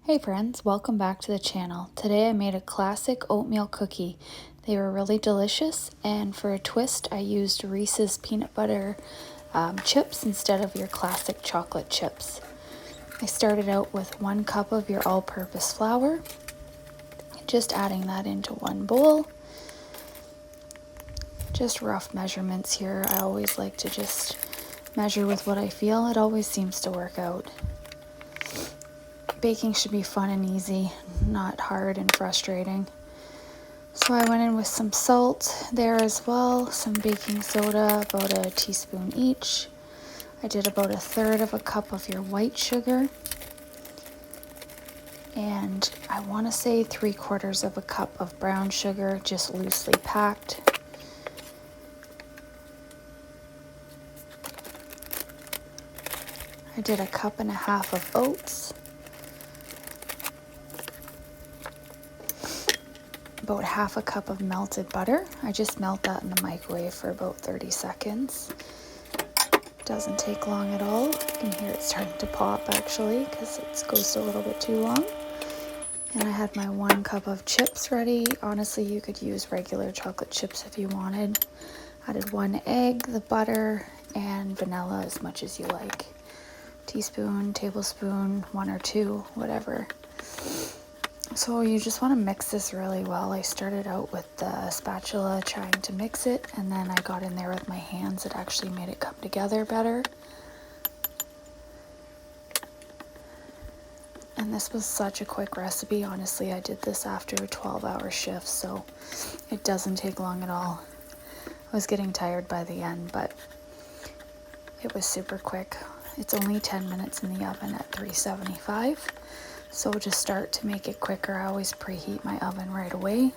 Hey friends, welcome back to the channel. Today I made a classic oatmeal cookie. They were really delicious, and for a twist I used Reese's peanut butter chips instead of your classic chocolate chips. I started out with 1 cup of your all-purpose flour, just adding that into one bowl. Just rough measurements here. I always like to just measure with what I feel. It always seems to work out. Baking should be fun and easy, not hard and frustrating. So I went in with some salt there as well, some baking soda, about a teaspoon each. I did about 1/3 of a cup of your white sugar. And I want to say 3/4 of a cup of brown sugar, just loosely packed. I did 1.5 cups of oats. About 1/2 cup of melted butter. I just melt that in the microwave for about 30 seconds. Doesn't take long at all. You can hear it starting to pop actually because it goes a little bit too long. And I had my 1 cup of chips ready. Honestly, you could use regular chocolate chips if you wanted. Added 1 egg, the butter, and vanilla as much as you like. Teaspoon, tablespoon, 1 or 2, whatever. So you just want to mix this really well. I started out with the spatula trying to mix it, and then I got in there with my hands. It actually made it come together better. And this was such a quick recipe. Honestly, I did this after a 12-hour shift, so it doesn't take long at all. I was getting tired by the end, but it was super quick. It's only 10 minutes in the oven at 375. So to start to make it quicker, I always preheat my oven right away.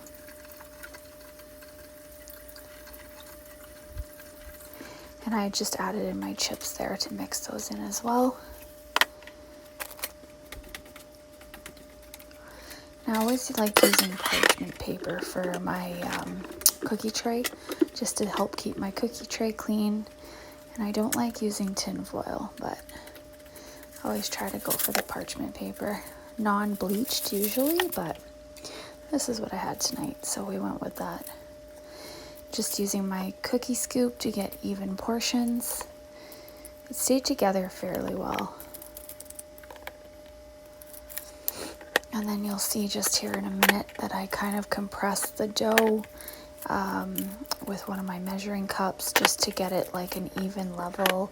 And I just added in my chips there to mix those in as well. And I always like using parchment paper for my cookie tray, just to help keep my cookie tray clean. And I don't like using tin foil, but I always try to go for the parchment paper. Non-bleached usually, but this is what I had tonight, so we went with that. Just using my cookie scoop to get even portions. It stayed together fairly well. And then you'll see just here in a minute that I kind of compressed the dough with one of my measuring cups just to get it like an even level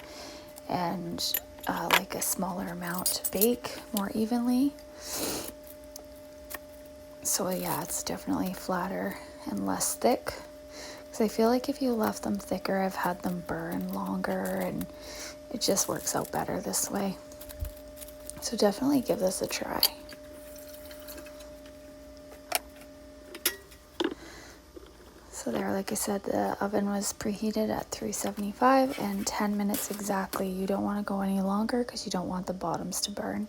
and like a smaller amount to bake more evenly. So yeah, it's definitely flatter and less thick. Because I feel like if you left them thicker, I've had them burn longer and it just works out better this way. So definitely give this a try. So there, like I said, the oven was preheated at 375 and 10 minutes exactly. You don't want to go any longer because you don't want the bottoms to burn.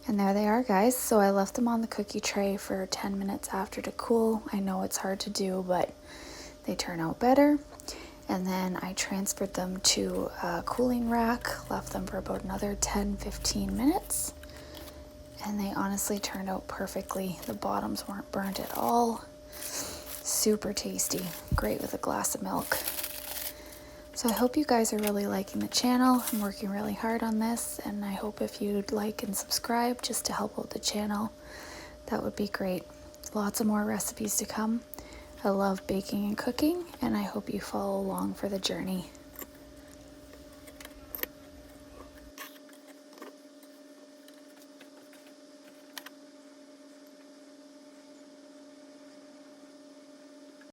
And there they are, guys. So I left them on the cookie tray for 10 minutes after to cool. I know it's hard to do, but they turn out better. And then I transferred them to a cooling rack, left them for about another 10-15 minutes. And they honestly turned out perfectly. The bottoms weren't burnt at all. Super tasty, great with a glass of milk. So I hope you guys are really liking the channel. I'm working really hard on this, and I hope if you'd like and subscribe just to help out the channel, that would be great. Lots of more recipes to come. I love baking and cooking, and I hope you follow along for the journey.